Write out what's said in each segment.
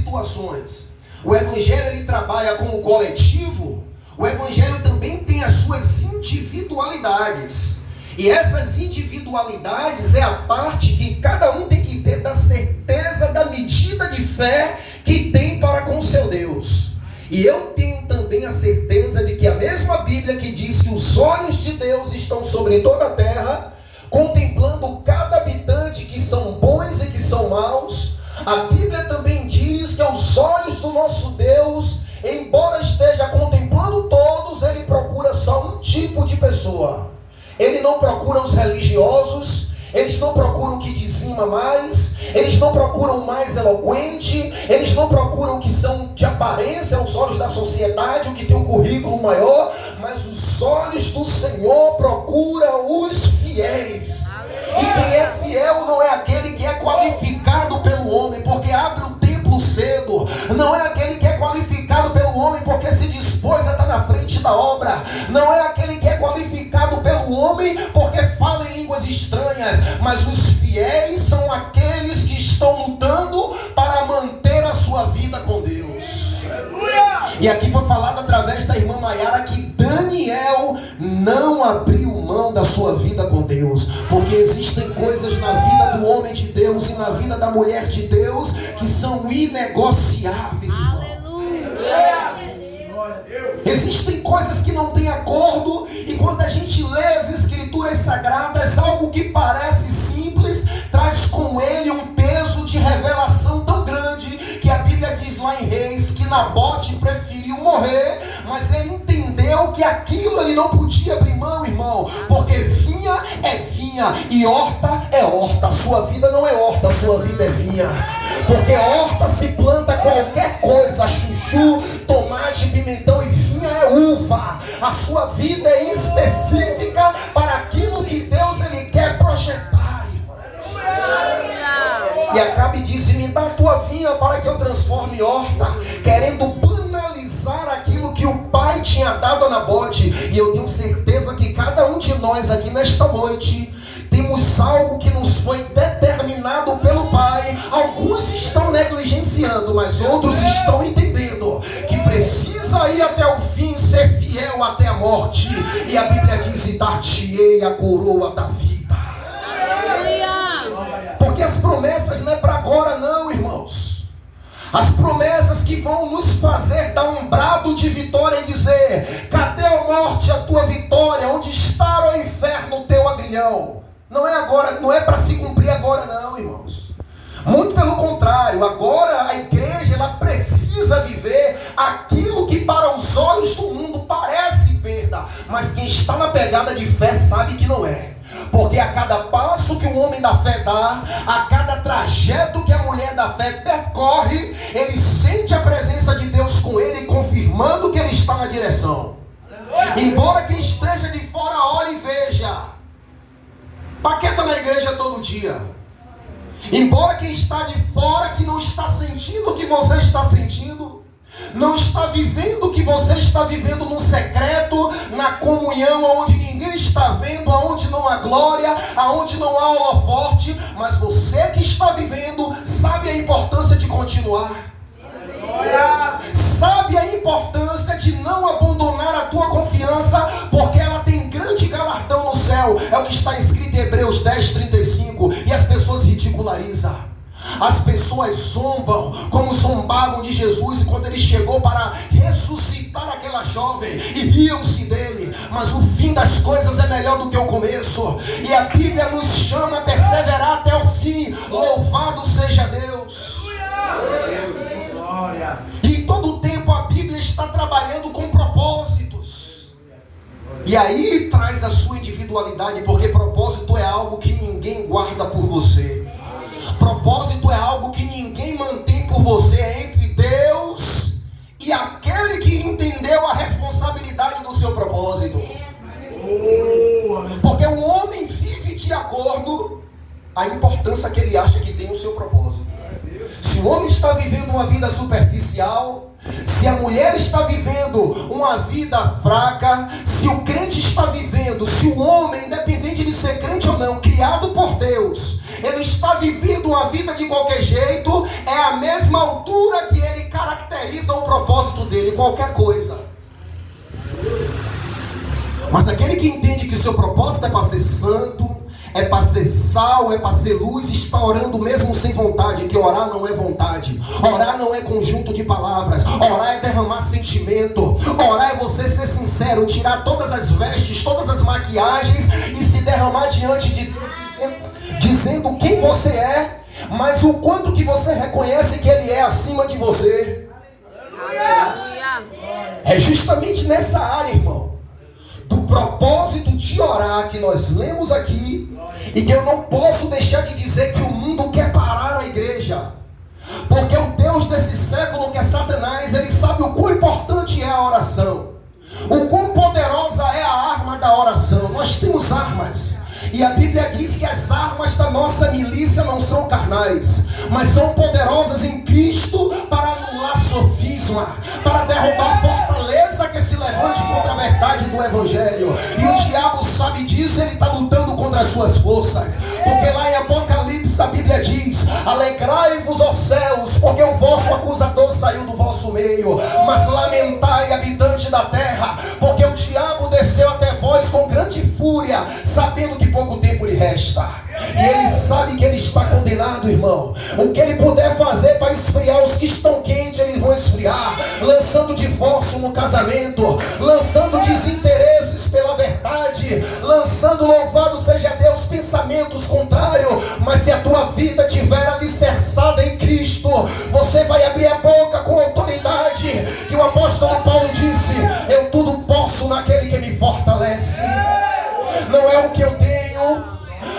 situações. O evangelho ele trabalha com o coletivo, o evangelho também tem as suas individualidades. E essas individualidades é a parte que cada um tem que ter da certeza da medida de fé que tem para com o seu Deus. E eu tenho também a certeza de que a mesma Bíblia que diz que os olhos de Deus estão sobre toda a terra, contemplando cada habitante que são bons e que são maus, a Bíblia também diz que aos olhos do nosso Deus, embora esteja contemplando todos, ele procura só um tipo de pessoa. Ele não procura os religiosos, eles não procuram o que dizima mais, eles não procuram o mais eloquente, eles não procuram o que são de aparência aos olhos da sociedade, o que tem um currículo maior, mas os olhos do Senhor procuram os fiéis. E quem é fiel não é aquele que é qualificado pelo homem, porque abre o templo cedo. Não é aquele que é qualificado pelo homem, porque se dispôs a estar na frente da obra. Não é aquele que é qualificado pelo homem, porque fala em línguas estranhas. Mas os fiéis são aqueles que estão lutando para manter a sua vida com Deus. E aqui foi falado através da irmã Maiara que Daniel não abriu mão da sua vida com Deus, porque existem coisas na vida do homem de Deus e na vida da mulher de Deus que são inegociáveis. Aleluia! Existem coisas que não têm acordo, e quando a gente lê as escrituras sagradas, algo que parece simples traz com ele um peso de revelação tão grande que a Bíblia diz lá em Reis que Nabote preferiu morrer, mas ele entendeu que aquilo ele não podia abrir mão, irmão, porque vinha é vinha e horta é horta. A sua vida não é horta, a sua vida é vinha, porque horta se planta qualquer coisa, chuchu, tomate, pimentão, e vinha é uva. A sua vida é específica para aquilo que Deus ele quer projetar, irmão. E Acabe disse: me dá a tua vinha para que eu transforme em horta, querendo banalizar aquilo que o pai tinha dado a Nabote. E eu tenho certeza que cada um de nós aqui nesta noite temos algo que nos foi determinado pelo pai. Alguns estão negligenciando, mas outros estão entendendo que precisa ir até o fim, ser fiel até a morte. E a Bíblia diz: e dar-te-ei a coroa da vida. Porque as promessas não é para agora não, irmãos. As promessas que vão nos fazer dar um brado de vitória e dizer: cadê a morte, a tua vitória? Onde está, ó inferno, o teu agrilhão? Não é agora, não é para se cumprir agora não, irmãos. Muito pelo contrário, agora a igreja ela precisa viver aquilo que para os olhos do mundo parece perda, mas quem está na pegada de fé sabe que não é. Porque a cada passo que o homem da fé dá, a cada trajeto que a mulher da fé percorre, ele sente a presença de Deus com ele, confirmando que ele está na direção. Embora quem esteja de fora olhe e veja: paqueta na igreja todo dia. Embora quem está de fora, que não está sentindo o que você está sentindo, não está vivendo o que você está vivendo no secreto, na comunhão, onde ninguém está vendo, aonde não há glória, aonde não há holofote, mas você que está vivendo sabe a importância de continuar. Sabe a importância de não abandonar a tua confiança, porque ela tem grande galardão no céu. É o que está escrito em Hebreus 10:35. E as pessoas ridicularizam. As pessoas zombam, como zombavam de Jesus quando ele chegou para ressuscitar aquela jovem, e riam-se dele. Mas o fim das coisas é melhor do que o começo, e a Bíblia nos chama a perseverar até o fim. Louvado seja Deus. E todo o tempo a Bíblia está trabalhando com propósitos. E aí traz a sua individualidade, porque propósito é algo que ninguém guarda por você. Propósito é algo que ninguém mantém por você, é entre Deus e aquele que entendeu a responsabilidade do seu propósito. Porque o homem vive de acordo à importância que ele acha que tem o seu propósito. Se o homem está vivendo uma vida superficial, se a mulher está vivendo uma vida fraca, se o crente está vivendo, se o homem, independente de ser crente ou não, criado por Deus, ele está vivendo uma vida de qualquer jeito, é a mesma altura que qualquer coisa. Mas aquele que entende que o seu propósito é para ser santo, é para ser sal, é para ser luz, está orando mesmo sem vontade, que orar não é vontade, orar não é conjunto de palavras, orar é derramar sentimento, orar é você ser sincero, tirar todas as vestes, todas as maquiagens e se derramar diante de Deus, dizendo quem você é, mas o quanto que você reconhece que Ele é acima de você. É justamente nessa área, irmão, do propósito de orar que nós lemos aqui, e que eu não posso deixar de dizer que o mundo quer parar a igreja, porque o Deus desse século, que é Satanás, ele sabe o quão importante é a oração, o quão poderosa é a arma da oração. Nós temos armas, e a Bíblia diz que as armas da nossa milícia não são carnais, mas são poderosas em Cristo para anular sofisma, para derrubar a fortaleza que se levante contra a verdade do Evangelho. E o diabo sabe disso, ele está lutando contra as suas forças, porque lá em Apocalipse a Bíblia diz: alegrai-vos, ó céus, porque o vosso acusador saiu do vosso meio, mas lamentai, habitante da terra, porque o diabo desceu até vós com grande fúria, sabendo que pouco tempo lhe resta. E ele sabe que ele está condenado, irmão. O que ele puder fazer para esfriar os que estão quentes, eles vão esfriar, lançando divórcio no casamento, lançando desinteresses pela verdade, lançando, louvado seja Deus, pensamentos contrários. Mas se a tua vida estiver alicerçada em Cristo, você vai abrir a boca com autoridade, que o apóstolo Paulo disse: eu tudo posso naquele que me fortalece. Não é o que eu tenho,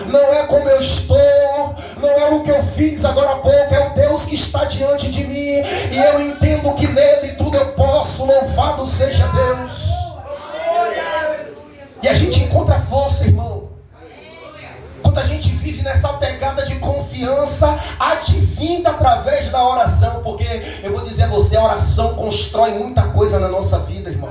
não é como eu estou, não é o que eu fiz agora há pouco, é o Deus que está diante de mim, e eu entendo que nele tudo eu posso. Louvado seja Deus. E a gente encontra força, irmão, quando a gente vive nessa pegada de confiança advinda através da oração. Porque eu vou dizer a você, a oração constrói muita coisa na nossa vida, irmão.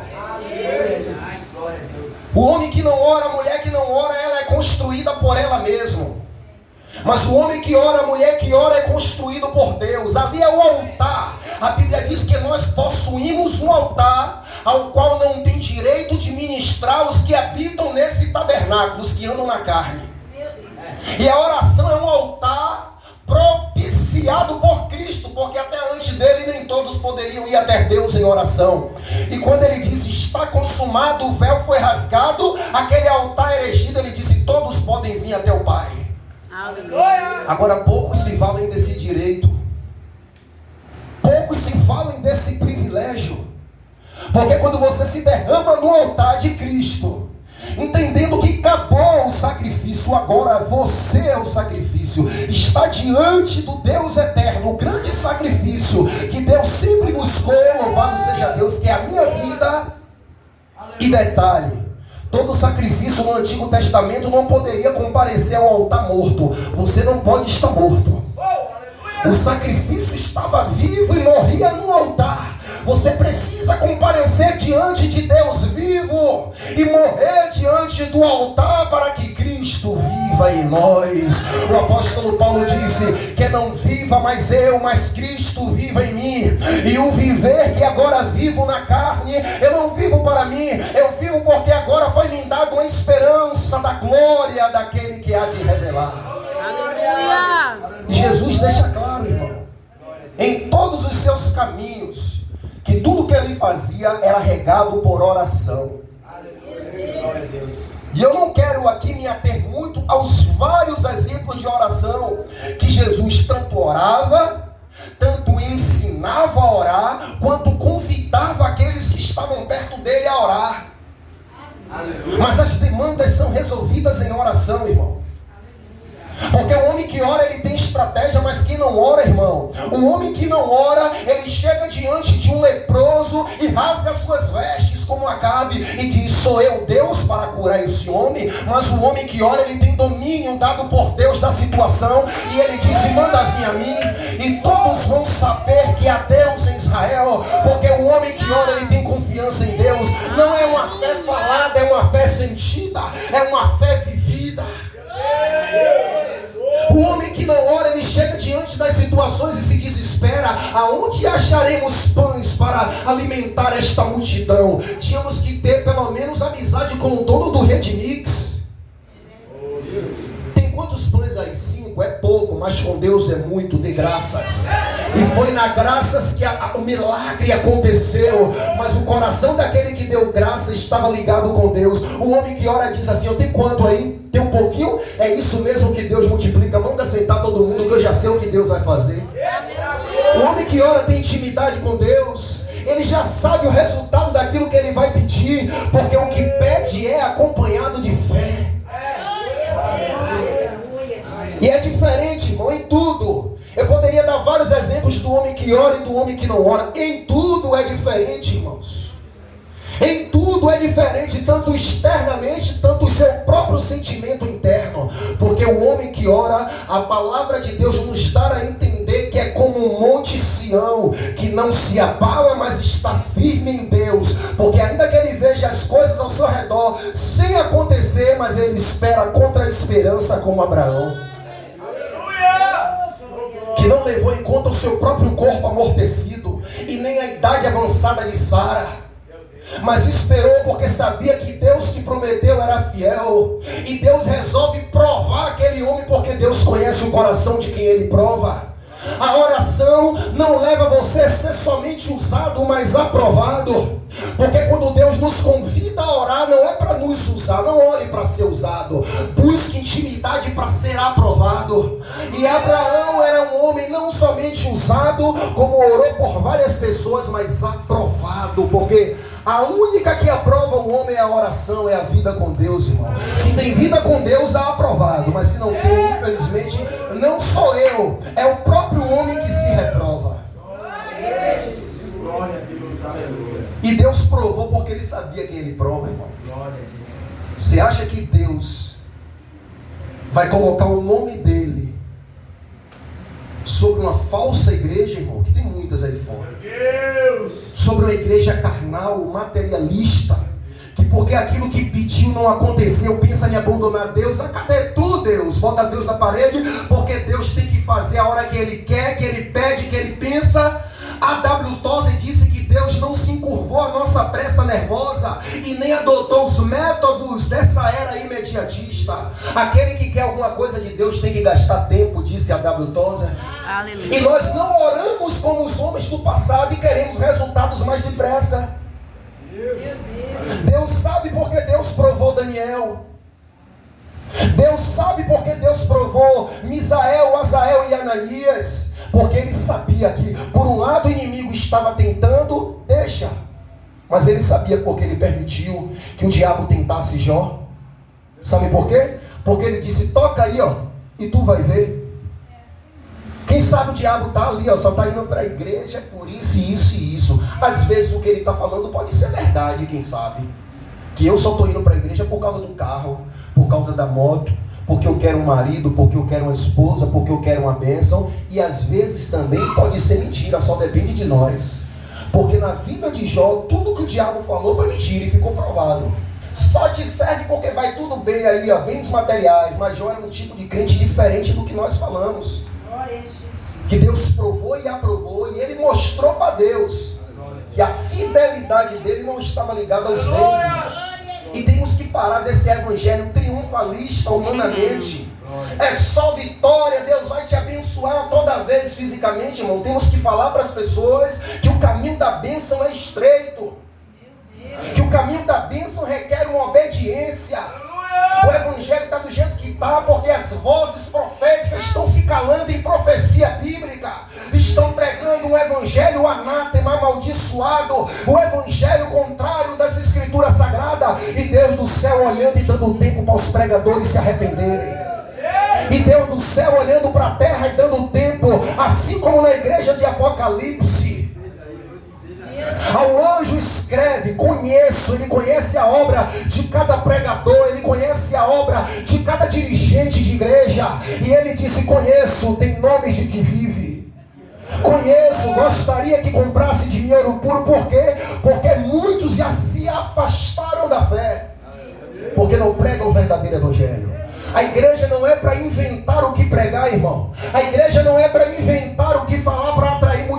O homem que não ora, a mulher que não ora, ela é construída por ela mesma. Mas o homem que ora, a mulher que ora, é construído por Deus. Ali é o altar. A Bíblia diz que nós possuímos um altar, ao qual não tem direito de ministrar os que habitam nesse tabernáculo, os que andam na carne. E a oração é um altar propiciado por Cristo, porque até antes dele nem todos poderiam ir até Deus em oração. E quando ele disse: está consumado, o véu foi rasgado, aquele altar erigido, ele disse: todos podem vir até o Pai. Aleluia. Agora poucos se valem desse direito, poucos se valem desse privilégio, porque quando você se derrama no altar de Cristo, entendendo que acabou o sacrifício, agora você é o sacrifício, está diante do Deus eterno, o grande sacrifício que Deus sempre buscou. Louvado seja Deus, que é a minha vida. E detalhe, todo sacrifício no Antigo Testamento não poderia comparecer ao altar morto. Você não pode estar morto. O sacrifício estava vivo e morria no altar. Você precisa comparecer diante de Deus vivo e morrer diante do altar para que Cristo viva em nós. O apóstolo Paulo disse que não viva mais eu, mas Cristo viva em mim. E o viver que agora vivo na carne, eu não vivo para mim, eu vivo porque agora foi me dado a esperança da glória daquele que há de revelar. Aleluia! E Jesus deixa claro, irmão, em todos os seus caminhos, que tudo que ele fazia era regado por oração. E eu não quero aqui me ater muito aos vários exemplos de oração que Jesus tanto orava, tanto ensinava a orar, quanto convidava aqueles que estavam perto dele a orar. Mas as demandas são resolvidas em oração, irmão. Porque o homem que ora, ele tem estratégia, mas quem não ora, irmão, o homem que não ora, ele chega diante de um leproso e rasga suas vestes como Acabe e diz: sou eu Deus para curar esse homem? Mas o homem que ora, ele tem domínio dado por Deus da situação, e ele disse: manda vir a mim, e todos vão saber que há Deus em Israel. Porque o homem que ora, ele tem confiança em Deus. Não é uma fé falada, é uma fé sentida, é uma fé vivida. O homem que não ora, ele chega diante das situações e se desespera. era: aonde acharemos pães para alimentar esta multidão? Tínhamos que ter pelo menos amizade com o dono do Redmix. Tem quantos pães aí? 5, é pouco, mas com Deus é muito, dê graças. E foi na graças que o milagre aconteceu. Mas o coração daquele que deu graça estava ligado com Deus. O homem que ora diz assim: eu tenho quanto aí? Tem um pouquinho? É isso mesmo que Deus multiplica. Manda sentar todo mundo que eu já sei o que Deus vai fazer. O homem que ora tem intimidade com Deus. Ele já sabe o resultado daquilo que ele vai pedir, porque o que pede é acompanhado de fé. E é diferente, irmão, em tudo. Eu poderia dar vários exemplos do homem que ora e do homem que não ora. Em tudo é diferente, irmãos. Em tudo é diferente, tanto externamente, tanto o seu próprio sentimento interno. Porque o homem que ora, a palavra de Deus nos dá a entender que é como um monte Sião, que não se abala, mas está firme em Deus. Porque ainda que ele veja as coisas ao seu redor sem acontecer, mas ele espera contra a esperança, como Abraão, que não levou em conta o seu próprio corpo amortecido e nem a idade avançada de Sara, mas esperou porque sabia que Deus que prometeu era fiel. E Deus resolve provar aquele homem, porque Deus conhece o coração de quem ele prova. A oração não leva você a ser somente usado, mas aprovado. Porque quando Deus nos convida a orar, não é para nos usar. Não ore para ser usado. Busque intimidade para ser aprovado. E Abraão era um homem não somente usado, como orou por várias pessoas, mas aprovado. Porque a única que aprova o homem é a oração, é a vida com Deus, irmão. Se tem vida com Deus, dá aprovado. Mas se não tem, infelizmente, não sou eu, é o próprio homem que se reprova. E Deus provou porque ele sabia quem ele prova, irmão. Você acha que Deus vai colocar o nome dele sobre uma falsa igreja, irmão? Que tem muitas aí fora. Sobre uma igreja carnal, materialista, que porque aquilo que pediu não aconteceu, pensa em abandonar Deus. Cadê tu, Deus? Bota Deus na parede, porque Deus tem que fazer a hora que ele quer, que ele pede, que ele pensa. A W. Tozer disse que Deus não se encurvou à nossa pressa nervosa e nem adotou os métodos dessa era imediatista. Aquele que quer alguma coisa de Deus tem que gastar tempo, disse a W. Tozer. Aleluia. E nós não oramos como os homens do passado e queremos resultados mais depressa. Deus sabe porque Deus provou Daniel. Deus sabe porque Deus provou Misael, Azael e Ananias. Porque ele sabia que por um lado o inimigo estava tentando, mas ele sabia porque ele permitiu que o diabo tentasse Jó. Sabe por quê? Porque ele disse: toca aí, ó, e tu vai ver. Quem sabe o diabo está ali, ó, só está indo para a igreja por isso, isso e isso. Às vezes o que ele está falando pode ser verdade, quem sabe. Que eu só estou indo para a igreja por causa do carro, por causa da moto, porque eu quero um marido, porque eu quero uma esposa, porque eu quero uma bênção. E às vezes também pode ser mentira, só depende de nós. Porque na vida de Jó, tudo que o diabo falou foi mentira e ficou provado. Só te serve porque vai tudo bem aí, ó, bens materiais. Mas Jó era um tipo de crente diferente do que nós falamos. Que Deus provou e aprovou, e ele mostrou para Deus que a fidelidade dele não estava ligada aos bens, irmão. E temos que parar desse evangelho triunfalista humanamente. É só vitória, Deus vai te abençoar toda vez fisicamente, irmão. Temos que falar para as pessoas que o caminho da bênção é estreito, que o caminho da bênção requer uma obediência. O evangelho está do jeito que está porque as vozes proféticas estão se calando em profecia bíblica. Estão pregando um evangelho anátema, amaldiçoado, o evangelho contrário das escrituras sagradas. E Deus do céu olhando e dando tempo para os pregadores se arrependerem. E Deus do céu olhando para a terra e dando tempo, assim como na igreja de Apocalipse. Ao anjo escreve: conheço. Ele conhece a obra de cada pregador, ele conhece a obra de cada dirigente de igreja. E ele disse: conheço, tem nomes de que vive. Conheço, gostaria que comprasse de mim ouro puro. Por quê? Porque muitos já se afastaram da fé, porque não pregam o verdadeiro evangelho. A igreja não é para inventar o que pregar, irmão. A igreja não é para inventar o que falar para atrair multidões.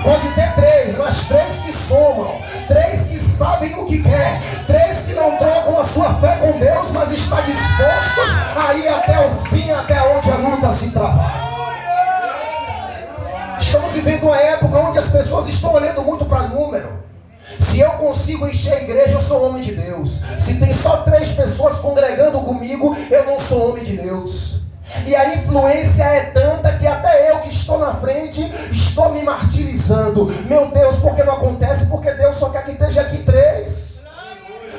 Pode ter 3, mas 3 que somam, 3 que sabem o que quer, 3 que não trocam a sua fé com Deus, mas está dispostos a ir até o fim, até onde a luta se travar. Estamos vivendo uma época onde as pessoas estão olhando muito para número. Se eu consigo encher a igreja, eu sou homem de Deus. Se tem só 3 pessoas congregando comigo, eu não sou homem de Deus. E a influência é tanta que até eu que estou na frente, estou me martirizando. Meu Deus, por que não acontece? Porque Deus só quer que esteja aqui 3.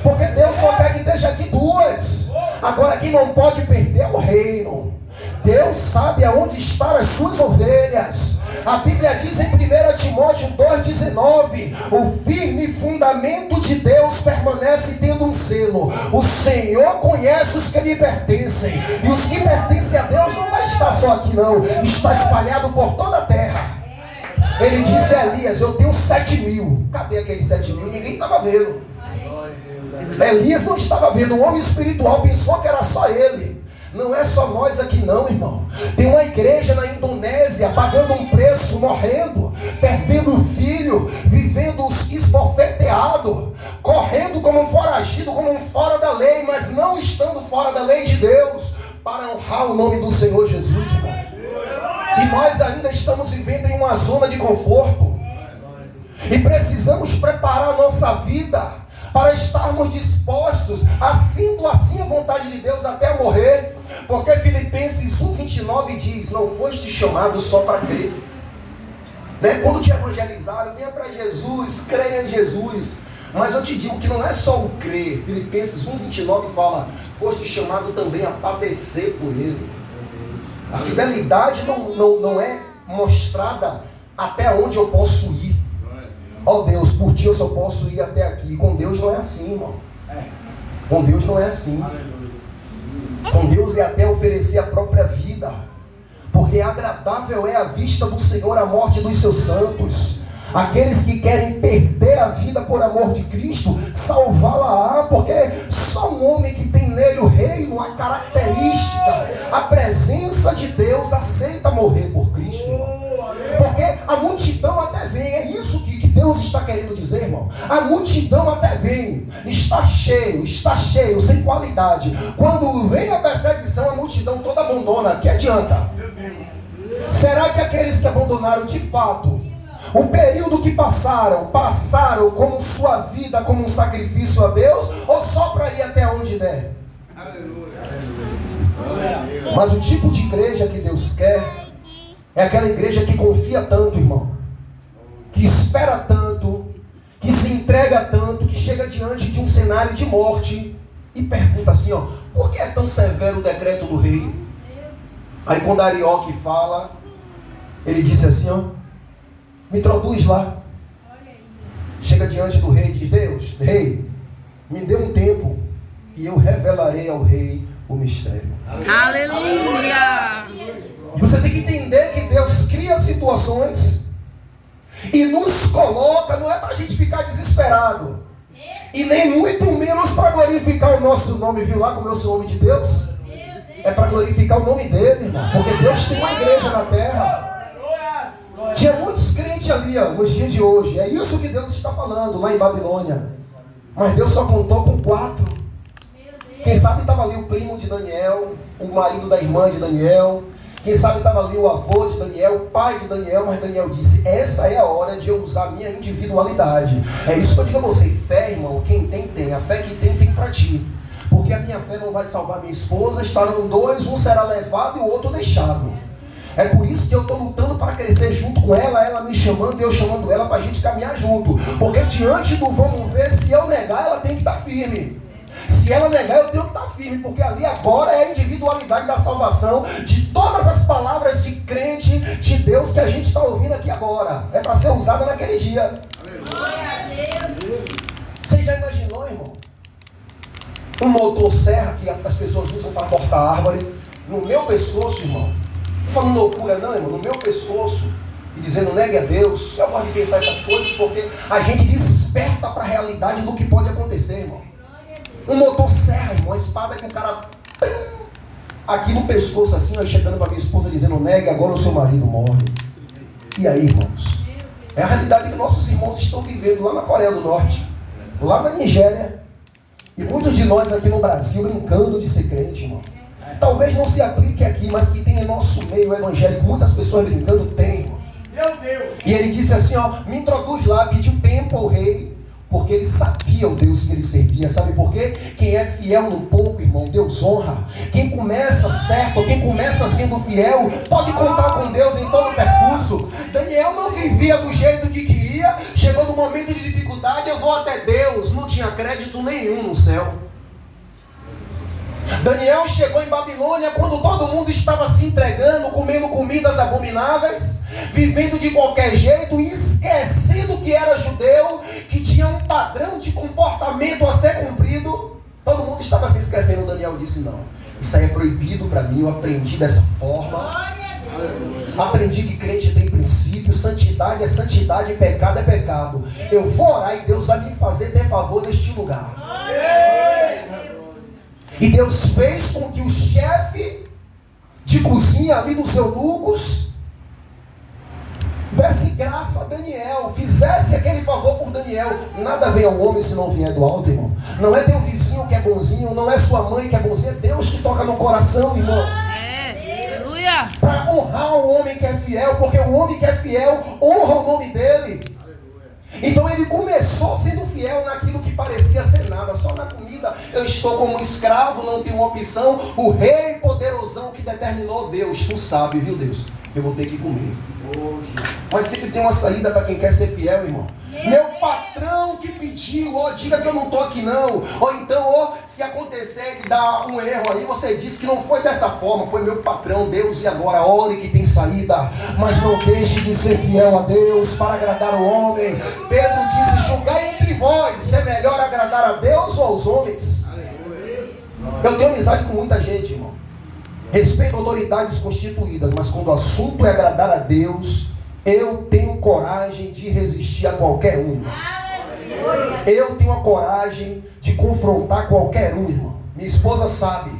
Porque Deus só quer que esteja aqui 2. Agora quem não pode perder é o reino. Deus sabe aonde estão as suas ovelhas. A Bíblia diz em 1 Timóteo 2,19: o firme fundamento de Deus permanece tendo um selo. O Senhor conhece os que lhe pertencem. E os que pertencem a Deus não vai estar só aqui não. Está espalhado por toda a terra. Ele disse a Elias: eu tenho 7.000. Cadê aqueles 7.000? Ninguém estava vendo. Elias não estava vendo. O homem espiritual pensou que era só ele. Não é só nós aqui não, irmão. Tem uma igreja na Indonésia pagando um preço, morrendo, perdendo o filho, vivendo esbofeteado, correndo como um foragido, como um fora da lei, mas não estando fora da lei de Deus, para honrar o nome do Senhor Jesus, irmão. E nós ainda estamos vivendo em uma zona de conforto. E precisamos preparar a nossa vida para estarmos dispostos, sendo assim a vontade de Deus até morrer. Porque Filipenses 1,29 diz: não foste chamado só para crer. Né? Quando te evangelizaram, venha para Jesus, creia em Jesus. Mas eu te digo que não é só o crer. Filipenses 1,29 fala: foste chamado também a padecer por Ele. A fidelidade não é mostrada até onde eu posso ir. Ó Deus, por ti eu só posso ir até aqui. Com Deus não é assim, irmão. Com Deus não é assim. Com Deus é até oferecer a própria vida. Porque agradável é a vista do Senhor a morte dos seus santos. Aqueles que querem perder a vida por amor de Cristo, salvá-la-á. Porque só um homem que tem nele o reino, a característica, a presença de Deus, aceita morrer por Cristo, irmão. Porque a multidão até vem. É isso que Deus está querendo dizer, irmão. A multidão até vem. Está cheio, sem qualidade. Quando vem a perseguição, a multidão toda abandona. Que adianta? Será que aqueles que abandonaram de fato, o período que passaram como sua vida, como um sacrifício a Deus, ou só para ir até onde der? Mas o tipo de igreja que Deus quer é aquela igreja que confia tanto, irmão, que espera tanto, que se entrega tanto, que chega diante de um cenário de morte e pergunta assim, ó: por que é tão severo o decreto do rei? Aí quando Arioque fala, ele disse assim, ó: me introduz lá. Chega diante do rei e diz: Deus, rei, me dê um tempo e eu revelarei ao rei o mistério. Aleluia! E você tem que entender que Deus cria situações e nos coloca, não é para a gente ficar desesperado, e nem muito menos para glorificar o nosso nome. Viu lá como é o seu nome de Deus? É para glorificar o nome dele, irmão. Porque Deus tem uma igreja na terra. Tinha muitos crentes ali, ó, nos dias de hoje. É isso que Deus está falando lá em Babilônia. Mas Deus só contou com 4. Quem sabe estava ali o primo de Daniel, o marido da irmã de Daniel. Quem sabe estava ali o avô de Daniel, o pai de Daniel. Mas Daniel disse: essa é a hora de eu usar a minha individualidade. É isso que eu digo a você: fé, irmão, quem tem, tem. A fé que tem para ti. Porque a minha fé não vai salvar minha esposa. Estarão 2, um será levado e o outro deixado. É por isso que eu estou lutando para crescer junto com ela, ela me chamando e eu chamando ela para a gente caminhar junto. Porque diante do vamos ver, se eu negar, ela tem que estar firme. Se ela negar, eu tenho que estar firme. Porque ali agora é a individualidade da salvação, de todas as palavras de crente de Deus que a gente está ouvindo aqui agora. É para ser usada naquele dia. Você já imaginou, irmão? Um motosserra que as pessoas usam para cortar árvore no meu pescoço, irmão. Não falando loucura não, irmão, no meu pescoço, e dizendo negue a Deus. Eu gosto de pensar essas coisas porque a gente desperta para a realidade do que pode acontecer, irmão. Um motosserra, irmão, uma espada que o cara aqui no pescoço assim, ó, chegando para minha esposa dizendo negue, agora o seu marido morre. E aí, irmãos? É a realidade que nossos irmãos estão vivendo lá na Coreia do Norte, lá na Nigéria. E muitos de nós aqui no Brasil brincando de ser crente, irmão. Talvez não se aplique aqui, mas que tem em nosso meio evangélico, muitas pessoas brincando, tem, irmão. Meu Deus! E ele disse assim, ó, me introduz lá, pediu tempo ao rei, porque ele sabia o Deus que ele servia. Sabe por quê? Quem é fiel no pouco, irmão, Deus honra. Quem começa certo, quem começa sendo fiel, pode contar com Deus em todo o percurso. Daniel não vivia do jeito que queria. Chegou no momento de dificuldade, eu vou até Deus. Não tinha crédito nenhum no céu. Daniel chegou em Babilônia quando todo mundo estava se entregando, comendo comidas abomináveis, vivendo de qualquer jeito e esquecendo que era judeu, que tinha um padrão de comportamento a ser cumprido. Todo mundo estava se esquecendo. Daniel disse, não, isso aí é proibido para mim, eu aprendi dessa forma. Aprendi que crente tem princípio, santidade é santidade, pecado é pecado. Eu vou orar e Deus vai me fazer ter favor neste lugar. E Deus fez com que o chefe de cozinha ali do seu Lucas desse graça a Daniel, fizesse aquele favor por Daniel. Nada vem ao homem se não vier do alto, irmão. Não é teu vizinho que é bonzinho, não é sua mãe que é bonzinha, é Deus que toca no coração, irmão. Aleluia. Para honrar o homem que é fiel, porque o homem que é fiel honra o nome dele. Então ele começou sendo fiel naquilo que parecia ser nada, só na comida. Eu estou como escravo, não tenho opção. O rei poderosão que determinou, Deus, tu sabe, viu Deus? Eu vou ter que comer. Mas sempre tem uma saída para quem quer ser fiel, irmão. Meu patrão que pediu, diga que eu não estou aqui não. Ou então, se acontecer de dar um erro aí, você diz que não foi dessa forma. Foi meu patrão, Deus, e agora ore que tem saída. Mas não deixe de ser fiel a Deus para agradar o homem. Pedro disse, julgai entre vós, é melhor agradar a Deus ou aos homens? Eu tenho amizade com muita gente, irmão. Respeito autoridades constituídas, mas quando o assunto é agradar a Deus, eu tenho coragem de resistir a qualquer um, irmão. Eu tenho a coragem de confrontar qualquer um, irmão. Minha esposa sabe.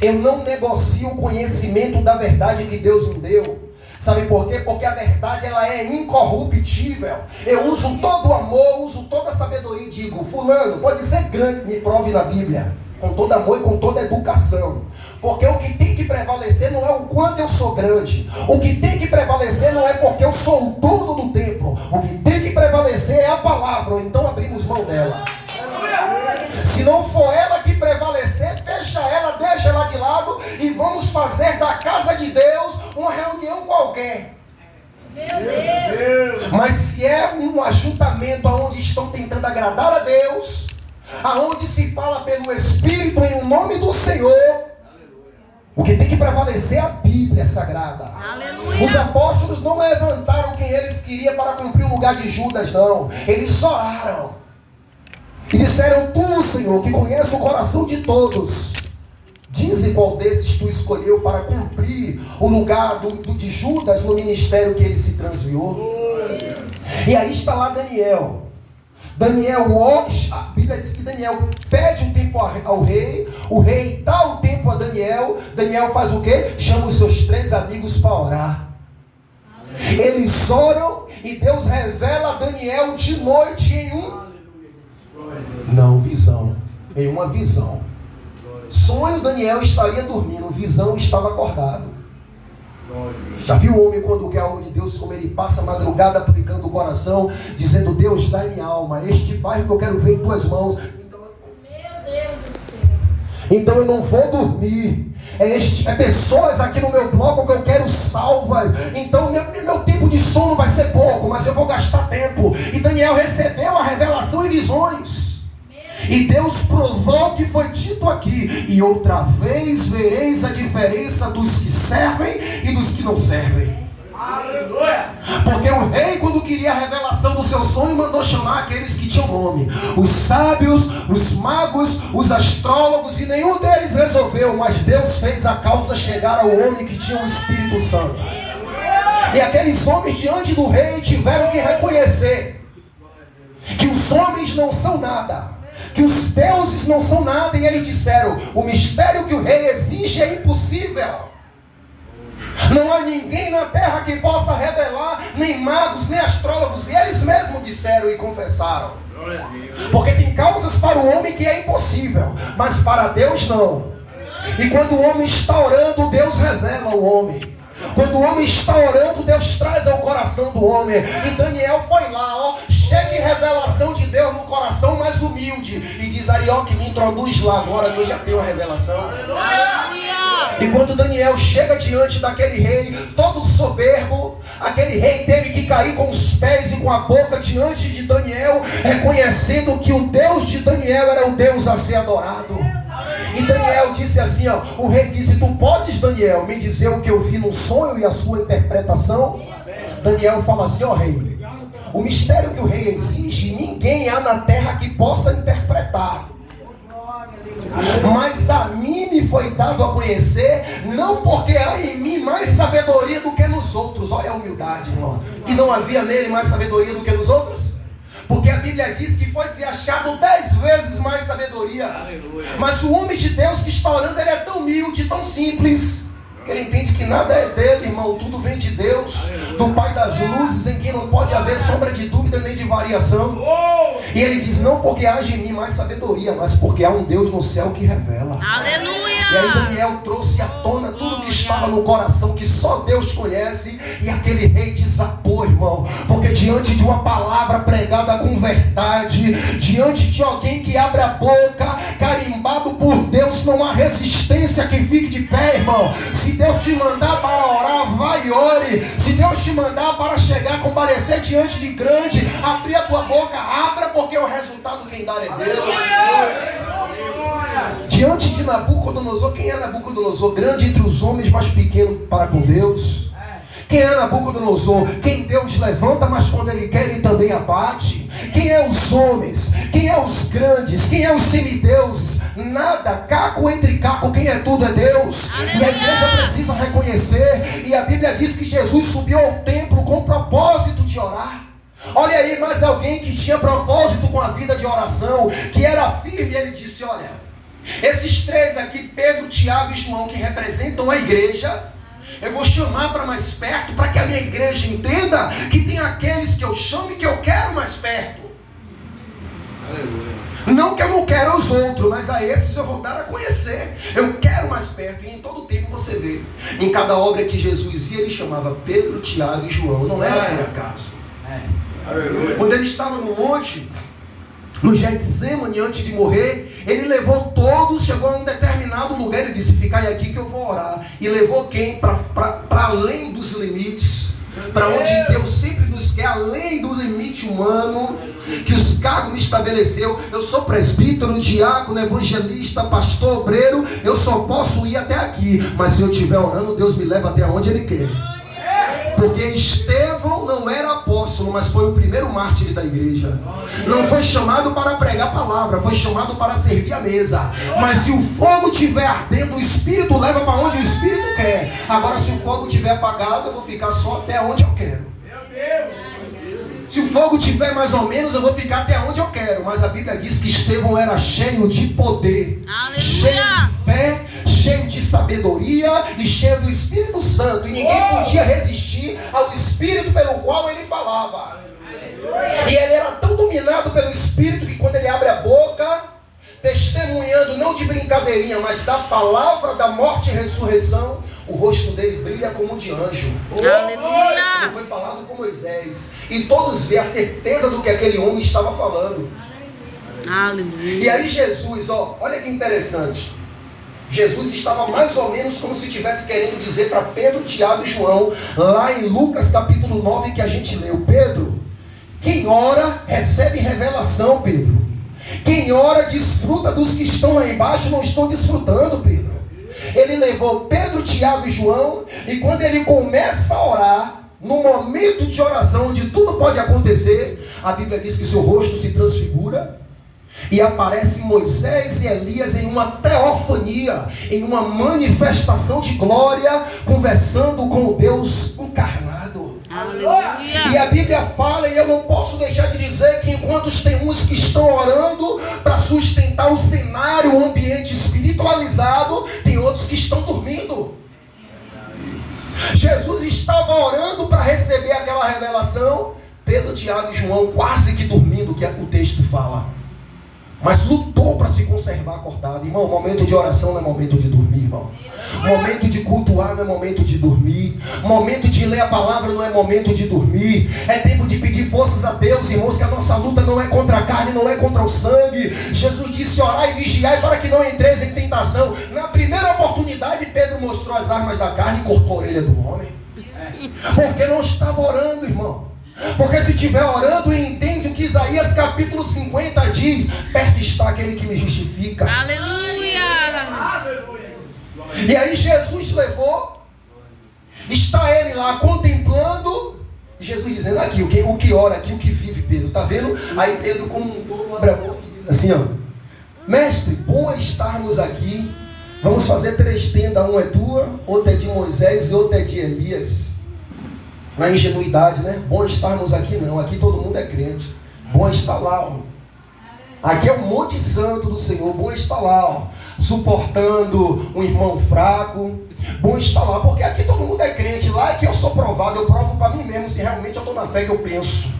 Eu não negocio o conhecimento da verdade que Deus me deu. Sabe por quê? Porque a verdade ela é incorruptível. Eu uso todo o amor, uso toda a sabedoria e digo, fulano, pode ser grande, me prove na Bíblia. Com todo amor e com toda educação. Porque o que tem que prevalecer não é o quanto eu sou grande. O que tem que prevalecer não é porque eu sou o dono do templo. O que tem que prevalecer é a palavra. Então abrimos mão dela. Se não for ela que prevalecer, fecha ela, deixa ela de lado e vamos fazer da casa de Deus uma reunião qualquer. Meu Deus! Mas se é um ajuntamento onde estão tentando agradar a Deus, aonde se fala pelo Espírito em o nome do Senhor, o que tem que prevalecer é a Bíblia Sagrada. Aleluia. Os apóstolos não levantaram quem eles queriam para cumprir o lugar de Judas, não. Eles oraram e disseram, tu, Senhor, que conhece o coração de todos, dize qual desses tu escolheu para cumprir o lugar de Judas no ministério que ele se transviou. E aí está lá Daniel. A Bíblia diz que Daniel pede um tempo ao rei, o rei dá o tempo a Daniel. Daniel faz o quê? Chama os seus 3 amigos para orar. Eles oram e Deus revela a Daniel de noite em uma visão. Sonho, Daniel estaria dormindo, visão, estava acordado. Já viu o homem quando quer algo de Deus, como ele passa a madrugada aplicando o coração, dizendo, Deus, dá minha alma, este bairro que eu quero ver em tuas mãos. Então eu não vou dormir. É pessoas aqui no meu bloco que eu quero salvas. Então meu tempo de sono vai ser pouco, mas eu vou gastar tempo. E Daniel recebeu a revelação e visões. E Deus provou o que foi dito aqui. E outra vez vereis a diferença dos que servem e dos que não servem. Aleluia! Porque o rei, quando queria a revelação do seu sonho, mandou chamar aqueles que tinham nome. Os sábios, os magos, os astrólogos, e nenhum deles resolveu. Mas Deus fez a causa chegar ao homem que tinha o Espírito Santo. E aqueles homens diante do rei tiveram que reconhecer que os homens não são nada, que os deuses não são nada, e eles disseram, o mistério que o rei exige é impossível. Não há ninguém na terra que possa revelar, nem magos, nem astrólogos. E eles mesmos disseram e confessaram. Porque tem causas para o homem que é impossível, mas para Deus não. E quando o homem está orando, Deus revela o homem. Quando o homem está orando, Deus traz ao coração do homem. E Daniel foi lá, cheio de revelação de Deus no coração mais humilde. E diz: Arioque, me introduz lá agora que eu já tenho a revelação. E quando Daniel chega diante daquele rei, todo soberbo, aquele rei teve que cair com os pés e com a boca diante de Daniel, reconhecendo que o Deus de Daniel era o Deus a ser adorado. E Daniel disse assim, o rei disse: tu podes, Daniel, me dizer o que eu vi no sonho e a sua interpretação? Daniel fala assim: rei, o mistério que o rei exige, ninguém há na terra que possa interpretar. Mas a mim me foi dado a conhecer, não porque há em mim mais sabedoria do que nos outros. Olha a humildade, irmão. E não havia nele mais sabedoria do que nos outros? Porque a Bíblia diz que foi-se achado 10 vezes mais sabedoria. Aleluia. Mas o homem de Deus que está orando, ele é tão humilde, tão simples, que ele entende que nada é dele, irmão. Tudo vem de Deus, do Pai das luzes, em quem não pode haver sombra de dúvida nem de variação. E ele diz: não porque haja em mim mais sabedoria, mas porque há um Deus no céu que revela. Aleluia. E aí Daniel trouxe à tona tudo que estava no coração, que só Deus conhece. E aquele rei desabou, irmão, porque diante de uma palavra pregada com verdade, diante de alguém que abre a boca, carimbado por Deus, não há resistência que fique de pé, irmão. Se Deus te mandar para orar, vai e ore. Se Deus te mandar para chegar, comparecer diante de grande, abrir a tua boca, abra, porque o resultado quem dá é Deus. Diante de Nabucodonosor, quem é Nabucodonosor? Grande entre os homens, mas pequeno para com Deus. Quem é Nabucodonosor? Quem Deus levanta, mas quando Ele quer, Ele também abate. Quem é os homens? Quem é os grandes? Quem é os semideuses? Nada, caco entre caco, quem é tudo é Deus. Aleluia. E a igreja precisa reconhecer. E a Bíblia diz que Jesus subiu ao templo com o propósito de orar. Olha aí, mais alguém que tinha propósito com a vida de oração, que era firme. Ele disse: olha, esses três aqui, Pedro, Tiago e João, que representam a igreja, eu vou chamar para mais perto, para que a minha igreja entenda que tem aqueles que eu chamo e que eu quero mais perto. Aleluia. Não que eu não quero os outros, mas a esses eu vou dar a conhecer. Eu quero mais perto. E em todo tempo você vê, em cada obra que Jesus ia, ele chamava Pedro, Tiago e João. Não era por acaso. Quando ele estava no monte, no Getsemane, antes de morrer, ele levou todos, chegou a um determinado lugar, ele disse: ficai aqui que eu vou orar. E levou quem? Para além dos limites, para onde Deus sempre nos quer, além do limite humano que os cargos me estabeleceu. Eu sou presbítero, diácono, evangelista, pastor, obreiro, eu só posso ir até aqui, mas se eu estiver orando, Deus me leva até onde Ele quer. Porque Estevão não era apóstolo, mas foi o primeiro mártir da igreja. Não foi chamado para pregar a palavra, foi chamado para servir a mesa. Mas se o fogo estiver ardendo, o Espírito leva para onde o Espírito quer. Agora, se o fogo estiver apagado, eu vou ficar só até onde eu quero. Se o fogo estiver mais ou menos, eu vou ficar até onde eu quero. Mas a Bíblia diz que Estevão era cheio de poder. Aleluia. Cheio de fé, cheio de sabedoria e cheio do Espírito Santo. E ninguém podia resistir ao Espírito pelo qual ele falava. E ele era tão dominado pelo Espírito que quando ele abre a boca, testemunhando não de brincadeirinha, mas da palavra da morte e ressurreição, o rosto dele brilha como de anjo. Aleluia! Ele foi falado com Moisés. E todos vê a certeza do que aquele homem estava falando. Aleluia! E aí Jesus, olha que interessante. Jesus estava mais ou menos como se estivesse querendo dizer para Pedro, Tiago e João, lá em Lucas capítulo 9 que a gente leu: Pedro, quem ora recebe revelação, Pedro. Quem ora desfruta dos que estão lá embaixo, não estão desfrutando, Pedro. Ele levou Pedro, Tiago e João, e quando ele começa a orar, no momento de oração, onde tudo pode acontecer, a Bíblia diz que seu rosto se transfigura, e aparecem Moisés e Elias em uma teofania, em uma manifestação de glória, conversando com o Deus encarnado. Aleluia. E a Bíblia fala, e eu não posso deixar de dizer que enquanto tem uns que estão orando para sustentar o cenário, o ambiente espiritualizado, tem outros que estão dormindo. Jesus estava orando para receber aquela revelação. Pedro, Tiago e João quase que dormindo, que o texto fala. Mas lutou para se conservar acordado. Irmão, momento de oração não é momento de dormir, irmão. Momento de cultuar não é momento de dormir. Momento de ler a palavra não é momento de dormir. É tempo de pedir forças a Deus, irmãos, que a nossa luta não é contra a carne, não é contra o sangue. Jesus disse: orai e vigiai para que não entreis em tentação. Na primeira oportunidade, Pedro mostrou as armas da carne e cortou a orelha do homem. Porque não estava orando, irmão. Porque se estiver orando, entende o que Isaías capítulo 50 diz: perto está aquele que me justifica. Aleluia. E aí Jesus levou, está ele lá contemplando, Jesus dizendo aqui, o que ora aqui, o que vive, Pedro, tá vendo? Aí Pedro, como um tolo, abre a boca e diz assim, ó: mestre, bom é estarmos aqui, vamos fazer 3 tendas, uma é tua, outra é de Moisés e outra é de Elias. Na ingenuidade, né? Bom estarmos aqui não, aqui todo mundo é crente. Bom estar lá, ó. Aqui é o Monte Santo do Senhor. Bom estar lá, ó, suportando um irmão fraco. Bom estar lá, porque aqui todo mundo é crente. Lá é que eu sou provado, eu provo para mim mesmo se realmente eu estou na fé que eu penso.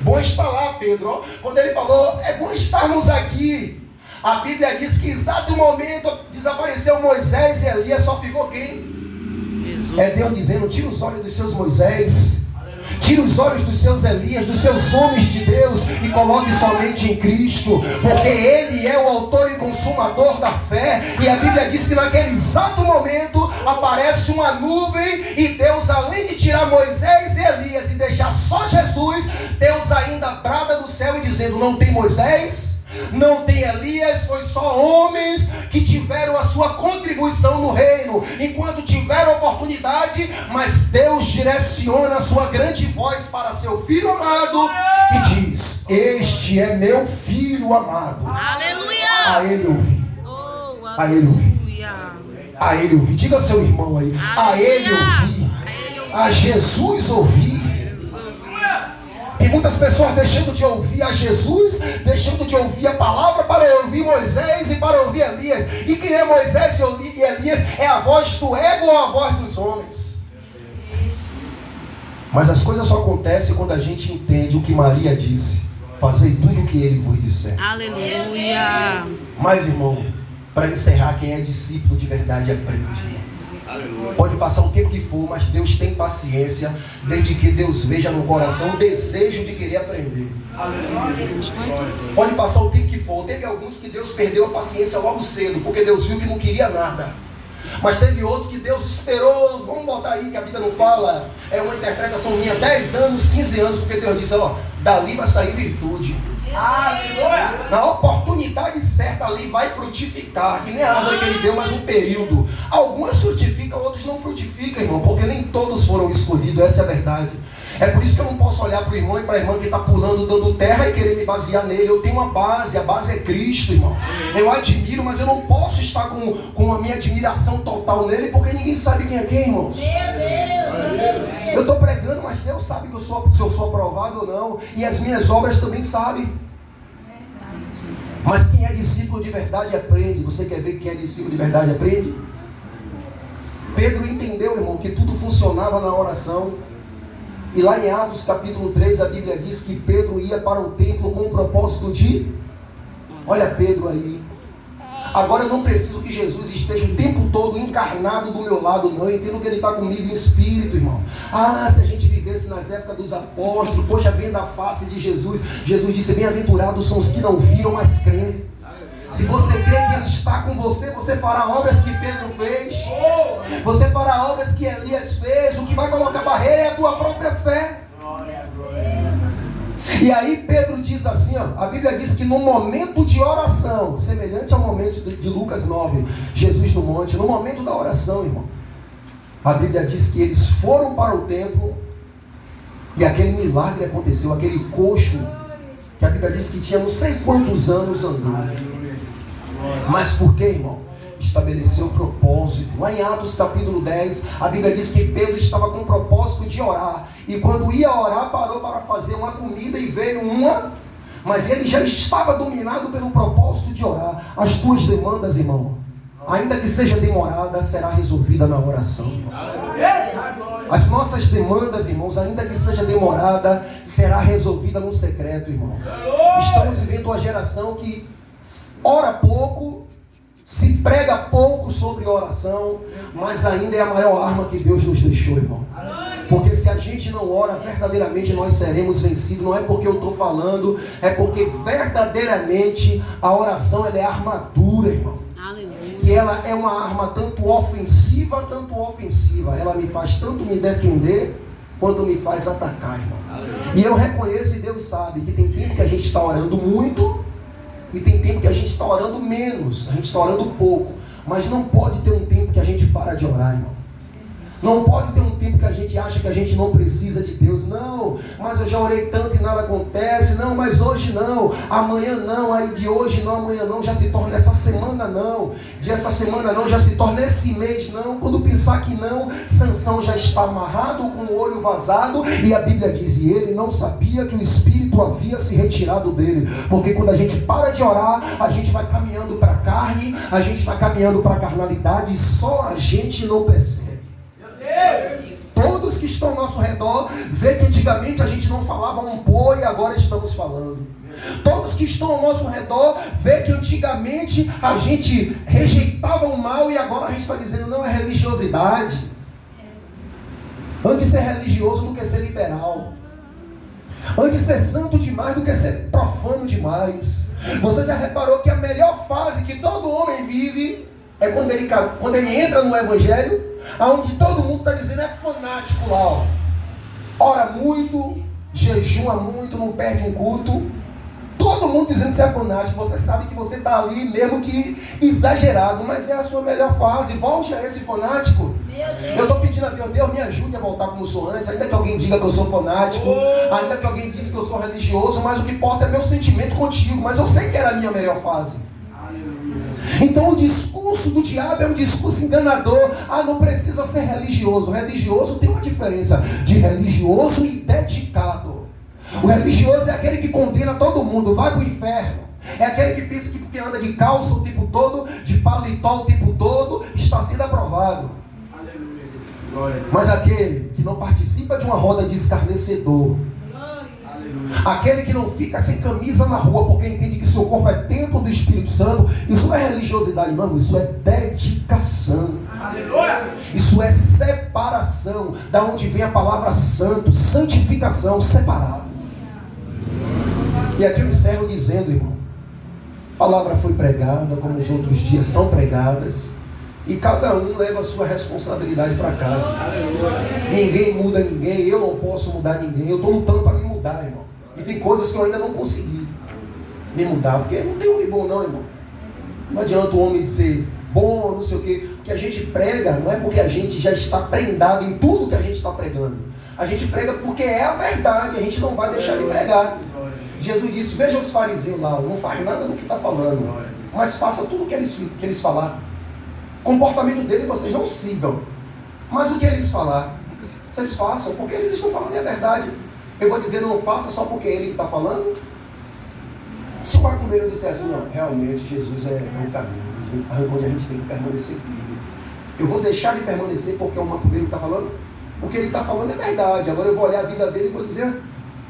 Bom estar lá, Pedro, ó. Quando ele falou, é bom estarmos aqui. A Bíblia diz que exato momento desapareceu Moisés e Elias, só ficou quem? É Deus dizendo: tira os olhos dos seus Moisés, tira os olhos dos seus Elias, dos seus homens de Deus, e coloque somente em Cristo, porque Ele é o autor e consumador da fé. E a Bíblia diz que naquele exato momento aparece uma nuvem, e Deus, além de tirar Moisés e Elias e deixar só Jesus, Deus ainda brada do céu e dizendo: não tem Moisés, não tem Elias, foi só homens que tiveram a sua contribuição no reino, enquanto tiveram oportunidade, mas Deus direciona a sua grande voz para seu filho amado e diz: este é meu filho amado. Aleluia. A ele ouvi. Oh, A ele ouvi. aleluia. A ele ouvi. Diga ao seu irmão aí: a ele ouvi. A Jesus ouvi. Tem muitas pessoas deixando de ouvir a Jesus, deixando de ouvir a palavra para ouvir Moisés e para ouvir Elias. E quem é Moisés e Elias? É a voz do ego ou a voz dos homens? Mas as coisas só acontecem quando a gente entende o que Maria disse: fazei tudo o que ele vos disser. Aleluia. Mas, irmão, para encerrar, quem é discípulo de verdade aprende. Pode passar o tempo que for, mas Deus tem paciência, desde que Deus veja no coração o desejo de querer aprender. Pode passar o tempo que for. Teve alguns que Deus perdeu a paciência logo cedo, porque Deus viu que não queria nada. Mas teve outros que Deus esperou, vamos botar aí que a Bíblia não fala, é uma interpretação minha, 10 anos, 15 anos, porque Deus disse: ó, dali vai sair virtude. Aleluia. Na oportunidade certa ali vai frutificar, que nem a árvore que ele deu, mas um período. Algumas frutificam, outros não frutificam, irmão, porque nem todos foram escolhidos, essa é a verdade. É por isso que eu não posso olhar para o irmão e para a irmã que está pulando, dando terra e querer me basear nele. Eu tenho uma base, a base é Cristo, irmão. Eu admiro, mas eu não posso estar com a minha admiração total nele, porque ninguém sabe quem é quem, irmãos. Eu estou pregando, mas Deus sabe que se eu sou aprovado ou não, e as minhas obras também sabem. Mas quem é discípulo de verdade aprende. Você quer ver quem é discípulo de verdade aprende? Pedro entendeu, irmão, que tudo funcionava na oração. E lá em Atos capítulo 3 a Bíblia diz que Pedro ia para o templo com o propósito de... Olha Pedro aí. Agora eu não preciso que Jesus esteja o tempo todo encarnado do meu lado, não. Eu entendo que ele está comigo em espírito, irmão. Ah, se a gente vivesse nas épocas dos apóstolos, poxa, vendo a face de Jesus. Jesus disse: bem-aventurados são os que não viram, mas creem. Se você crê que Ele está com você, você fará obras que Pedro fez. Você fará obras que Elias fez. O que vai colocar barreira é a tua própria fé. E aí Pedro diz assim, ó, a Bíblia diz que no momento de oração, semelhante ao momento de Lucas 9, Jesus no monte, no momento da oração, irmão, a Bíblia diz que eles foram para o templo e aquele milagre aconteceu, aquele coxo, que a Bíblia diz que tinha não sei quantos anos andando. Mas por quê, irmão? Estabeleceu propósito. Lá em Atos capítulo 10, a Bíblia diz que Pedro estava com o propósito de orar. E quando ia orar, parou para fazer uma comida e veio uma. Mas ele já estava dominado pelo propósito de orar. As tuas demandas, irmão, ainda que seja demorada, será resolvida na oração. As nossas demandas, irmãos, ainda que seja demorada, será resolvida no secreto, irmão. Estamos vivendo uma geração que ora pouco, se prega pouco sobre oração, mas ainda é a maior arma que Deus nos deixou, irmão. Porque se a gente não ora, verdadeiramente nós seremos vencidos. Não é porque eu estou falando, é porque verdadeiramente a oração ela é armadura, irmão. Aleluia. Que ela é uma arma tanto ofensiva. Ela me faz tanto me defender, quanto me faz atacar, irmão. E eu reconheço, e Deus sabe, que tem tempo que a gente está orando muito, e tem tempo que a gente está orando menos, a gente está orando pouco. Mas não pode ter um tempo que a gente para de orar, irmão. Não pode ter um tempo que a gente acha que a gente não precisa de Deus. Não, mas eu já orei tanto e nada acontece. Não, mas hoje não, amanhã não, aí de hoje não, amanhã não, já se torna essa semana não, de essa semana não, já se torna esse mês não. Quando pensar que não, Sansão já está amarrado com o olho vazado, e a Bíblia diz, e ele não sabia que o Espírito havia se retirado dele. Porque quando a gente para de orar, a gente vai caminhando para a carne, a gente vai caminhando para a carnalidade, e só a gente não percebe. Todos que estão ao nosso redor vê que antigamente a gente não falava um pô e agora estamos falando. Todos que estão ao nosso redor vê que antigamente a gente rejeitava o mal e agora a gente está dizendo não, é religiosidade. Antes ser religioso do que ser liberal. Antes ser santo demais do que ser profano demais. Você já reparou que a melhor fase que todo homem vive é quando ele entra no Evangelho, onde todo mundo está dizendo é fanático lá, ó. Ora muito, jejua muito, não perde um culto. Todo mundo dizendo que você é fanático. Você sabe que você está ali, mesmo que exagerado, mas é a sua melhor fase. Volte a esse fanático. Eu estou pedindo a Deus, Deus me ajude a voltar como sou antes. Ainda que alguém diga que eu sou fanático, ainda que alguém diga que eu sou religioso, mas o que importa é meu sentimento contigo. Mas eu sei que era a minha melhor fase. Então o discurso do diabo é um discurso enganador. Não precisa ser religioso. Religioso tem uma diferença de religioso e dedicado. O religioso é aquele que condena todo mundo, vai para o inferno. É aquele que pensa que porque anda de calça o tempo todo, de paletó o tempo todo, está sendo aprovado. Mas aquele que não participa de uma roda de escarnecedor, aquele que não fica sem camisa na rua porque entende que seu corpo é templo do Espírito Santo, isso não é religiosidade, não, isso é dedicação. Aleluia. Isso é separação, da onde vem a palavra santo, santificação, separado. E aqui eu encerro dizendo, irmão, a palavra foi pregada como os outros dias são pregadas, e cada um leva a sua responsabilidade para casa. Ninguém muda ninguém, eu não posso mudar ninguém, eu estou lutando para me mudar, irmão. E tem coisas que eu ainda não consegui me mudar, porque não tem homem bom não, irmão. Não adianta o homem dizer bom, não sei o quê. O que a gente prega não é porque a gente já está prendado em tudo que a gente está pregando. A gente prega porque é a verdade, a gente não vai deixar de pregar. Jesus disse, veja os fariseus lá, não faz nada do que está falando, mas faça tudo o que eles falar. O comportamento dele vocês não sigam, mas o que eles falar, vocês façam, porque eles estão falando é a verdade. Eu vou dizer, não faça só porque é ele que está falando. Se o macumbeiro disser assim, ó, realmente Jesus é o caminho, onde a gente tem que permanecer firme. Eu vou deixar de permanecer porque é o macumbeiro que está falando? O que ele está falando é verdade. Agora eu vou olhar a vida dele e vou dizer,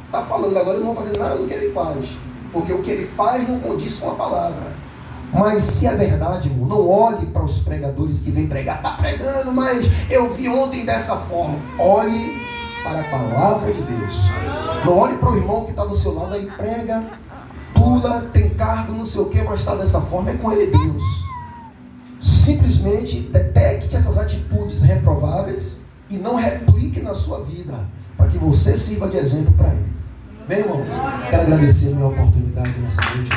está falando, agora eu não vou fazer nada do que ele faz. Porque o que ele faz não condiz com a palavra. Mas se é verdade, irmão, não olhe para os pregadores que vêm pregar. Está pregando, mas eu vi ontem dessa forma. Olhe para a palavra de Deus. Não olhe para o irmão que está do seu lado aí, prega, pula, tem cargo, não sei o que, mas está dessa forma, é com ele Deus. Simplesmente detecte essas atitudes reprováveis e não replique na sua vida, para que você sirva de exemplo para ele. Bem, irmãos, quero agradecer a minha oportunidade nessa noite.